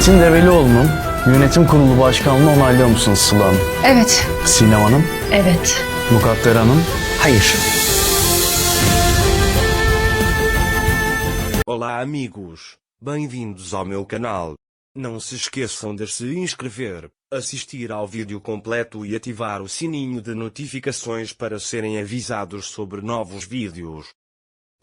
Metin Develioğlu'nun yönetim kurulu başkanlığını onaylıyor musunuz Sıla Hanım? Evet. Sinem Hanım? Evet. Mukadder Hanım? Hayır. Olá amigos, bem-vindos ao meu canal. Não se esqueçam de se inscrever, assistir ao vídeo completo e ativar o sininho de notificações para serem avisados sobre novos vídeos.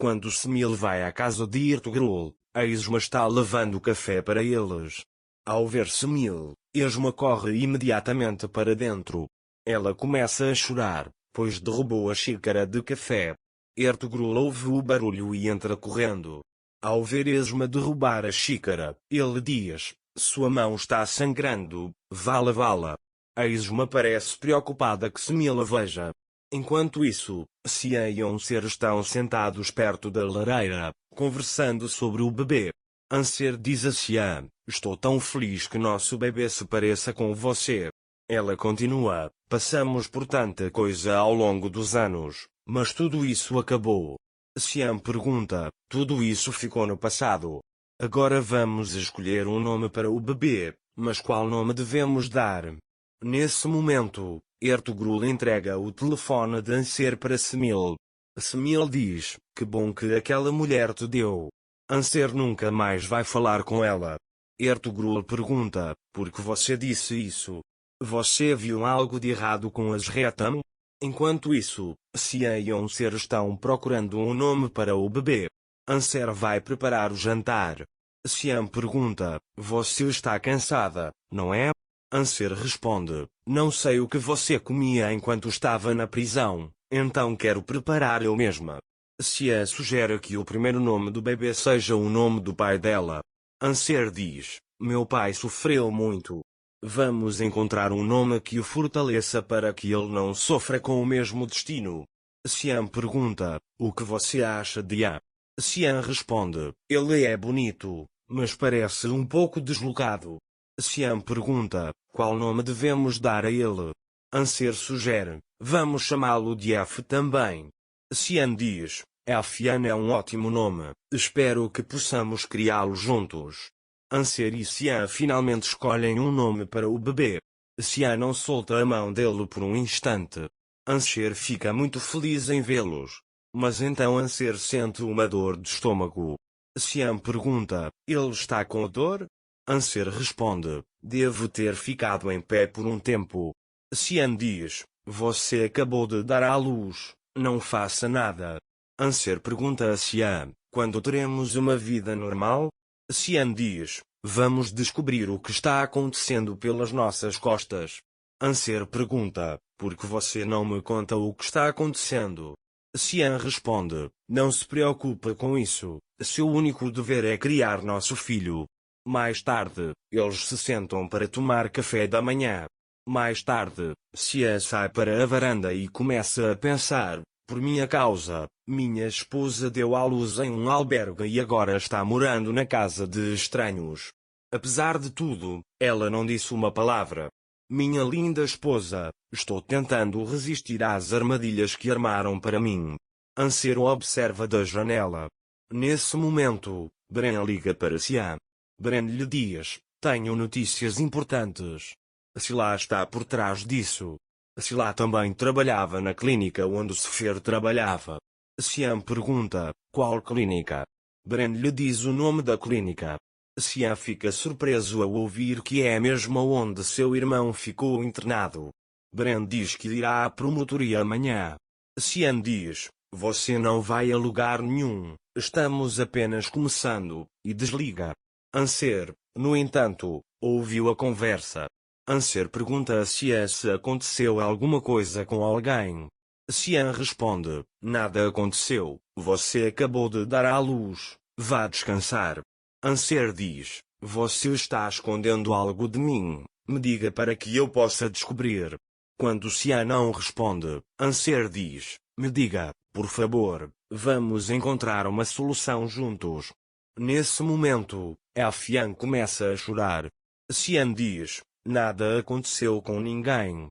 Quando Semil vai à casa de Ertugrul, a Esma está lavando café para eles. Ao ver Semil, Esma corre imediatamente para dentro. Ela começa a chorar, pois derrubou a xícara de café. Ertugrul ouve o barulho e entra correndo. Ao ver Esma derrubar a xícara, ele diz: sua mão está sangrando, vá lavá-la. A Esma parece preocupada que Semil a veja. Enquanto isso, Xian e Anser estão sentados perto da lareira, conversando sobre o bebê. Anser diz a Xian: estou tão feliz que nosso bebê se pareça com você. Ela continua: passamos por tanta coisa ao longo dos anos, mas tudo isso acabou. Xian pergunta: tudo isso ficou no passado. Agora vamos escolher um nome para o bebê, mas qual nome devemos dar? Nesse momento, Ertugrul entrega o telefone de Anser para Semil. Semil diz: que bom que aquela mulher te deu. Anser nunca mais vai falar com ela. Ertugrul pergunta: por que você disse isso? Você viu algo de errado com as Retam? Enquanto isso, Xian e Anser estão procurando um nome para o bebê. Anser vai preparar o jantar. Xian pergunta: você está cansada, não é? Anser responde: não sei o que você comia enquanto estava na prisão, então quero preparar eu mesma. Xian sugere que o primeiro nome do bebê seja o nome do pai dela. Anser diz: meu pai sofreu muito. Vamos encontrar um nome que o fortaleça para que ele não sofra com o mesmo destino. Xian pergunta: o que você acha de A? Xian responde: ele é bonito, mas parece um pouco deslocado. Xian pergunta: qual nome devemos dar a ele? Anser sugere: vamos chamá-lo de F também. Xian diz: Fian é um ótimo nome, espero que possamos criá-lo juntos. Anser e Xian finalmente escolhem um nome para o bebê. Xian não solta a mão dele por um instante. Anser fica muito feliz em vê-los. Mas então Anser sente uma dor de estômago. Xian pergunta: ele está com dor? Anser responde: devo ter ficado em pé por um tempo. Xian diz: você acabou de dar à luz, não faça nada. Anser pergunta a Xian: quando teremos uma vida normal? Xian diz: vamos descobrir o que está acontecendo pelas nossas costas. Anser pergunta: por que você não me conta o que está acontecendo? Xian responde: não se preocupe com isso, seu único dever é criar nosso filho. Mais tarde, eles se sentam para tomar café da manhã. Mais tarde, Xian sai para a varanda e começa a pensar: por minha causa, minha esposa deu à luz em um albergue e agora está morando na casa de estranhos. Apesar de tudo, ela não disse uma palavra. Minha linda esposa, estou tentando resistir às armadilhas que armaram para mim. Anser observa da janela. Nesse momento, Bren liga para Xian. Bren lhe diz: tenho notícias importantes. Sila está por trás disso. Sila também trabalhava na clínica onde Sefer trabalhava. Xian pergunta: qual clínica? Bren lhe diz o nome da clínica. Xian fica surpreso ao ouvir que é mesmo onde seu irmão ficou internado. Bren diz que irá à promotoria amanhã. Xian diz: você não vai a lugar nenhum, estamos apenas começando, e desliga. Anser, no entanto, ouviu a conversa. Anser pergunta a Xian se aconteceu alguma coisa com alguém. Xian responde: nada aconteceu, você acabou de dar à luz, vá descansar. Anser diz: você está escondendo algo de mim, me diga para que eu possa descobrir. Quando Xian não responde, Anser diz: me diga, por favor, vamos encontrar uma solução juntos. Nesse momento, Fian começa a chorar. Xian diz: nada aconteceu com ninguém.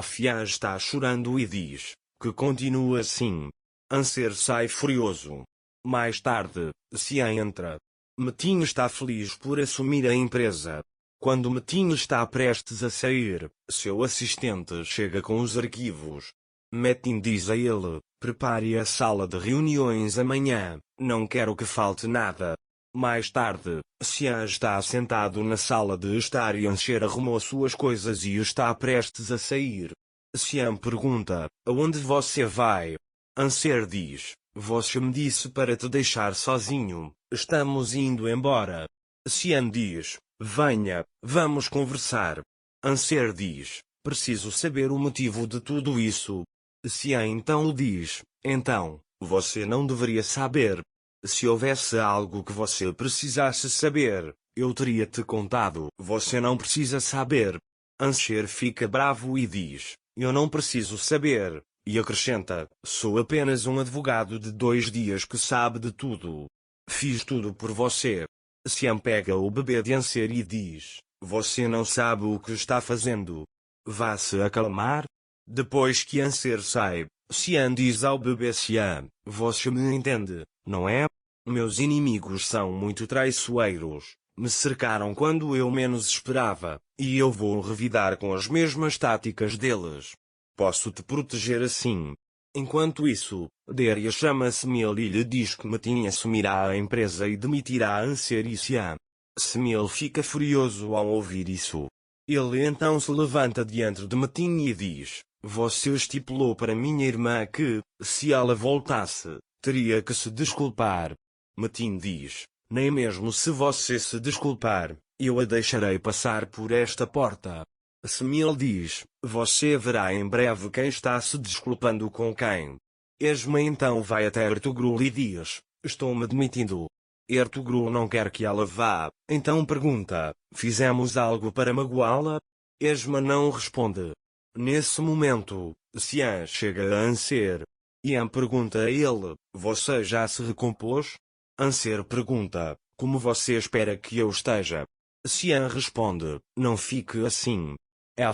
Fian está chorando e diz: que continua assim. Anser sai furioso. Mais tarde, Xian entra. Metin está feliz por assumir a empresa. Quando Metin está prestes a sair, seu assistente chega com os arquivos. Metin diz a ele: prepare a sala de reuniões amanhã, não quero que falte nada. Mais tarde, Xian está sentado na sala de estar e Anser arrumou suas coisas e está prestes a sair. Xian pergunta: aonde você vai? Anser diz: você me disse para te deixar sozinho, estamos indo embora. Xian diz: venha, vamos conversar. Anser diz: preciso saber o motivo de tudo isso. Xian então diz: então, você não deveria saber. Se houvesse algo que você precisasse saber, eu teria te contado. Você não precisa saber. Anser fica bravo e diz: eu não preciso saber. E acrescenta: sou apenas um advogado de 2 dias que sabe de tudo. Fiz tudo por você. Xian pega o bebê de Anser e diz: você não sabe o que está fazendo. Vá se acalmar. Depois que Anser sai, Xian diz ao bebê: Xian, você me entende, não é? Meus inimigos são muito traiçoeiros. Me cercaram quando eu menos esperava, e eu vou revidar com as mesmas táticas deles. Posso te proteger assim. Enquanto isso, Deria chama Semil e lhe diz que Metin assumirá a empresa e demitirá Anser e Xian. Semil fica furioso ao ouvir isso. Ele então se levanta diante de Metin e diz: você estipulou para minha irmã que, se ela voltasse, teria que se desculpar. Metin diz: nem mesmo se você se desculpar, eu a deixarei passar por esta porta. Semil diz: você verá em breve quem está se desculpando com quem. Esma então vai até Ertugrul e diz: estou-me demitindo. Ertugrul não quer que ela vá, então pergunta: fizemos algo para magoá-la? Esma não responde. Nesse momento, Xian chega a Anser. Ian pergunta a ele: você já se recompôs? Anser pergunta: como você espera que eu esteja? Xian responde: não fique assim.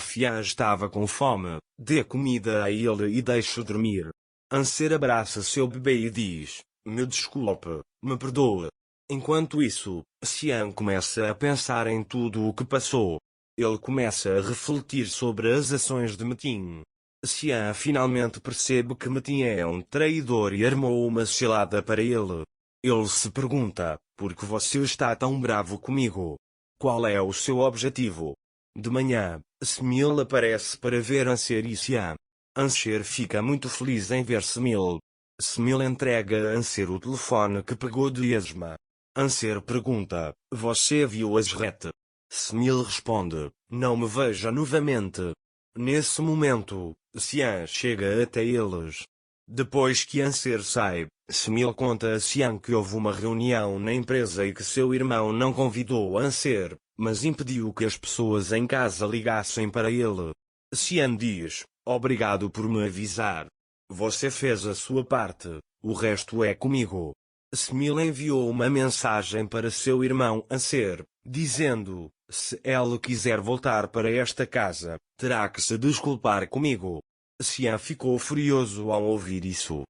Xian estava com fome, dê comida a ele e deixe dormir. Anser abraça seu bebê e diz: me desculpe, me perdoe. Enquanto isso, Xian começa a pensar em tudo o que passou. Ele começa a refletir sobre as ações de Metin. Xian finalmente percebe que Metin é um traidor e armou uma cilada para ele. Ele se pergunta: por que você está tão bravo comigo? Qual é o seu objetivo? De manhã, Semil aparece para ver Anser e Xian. Anser fica muito feliz em ver Semil. Semil entrega a Anser o telefone que pegou de Esma. Anser pergunta: você viu a Jret? Semil responde: não me veja novamente. Nesse momento, Xian chega até eles. Depois que Anser sai, Semil conta a Xian que houve uma reunião na empresa e que seu irmão não convidou Anser, mas impediu que as pessoas em casa ligassem para ele. Xian diz: obrigado por me avisar. Você fez a sua parte, o resto é comigo. Semil enviou uma mensagem para seu irmão Anser, dizendo: se ele quiser voltar para esta casa, terá que se desculpar comigo. Xian ficou furioso ao ouvir isso.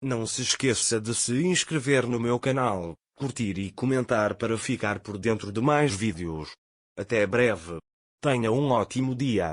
Não se esqueça de se inscrever no meu canal, curtir e comentar para ficar por dentro de mais vídeos. Até breve. Tenha um ótimo dia.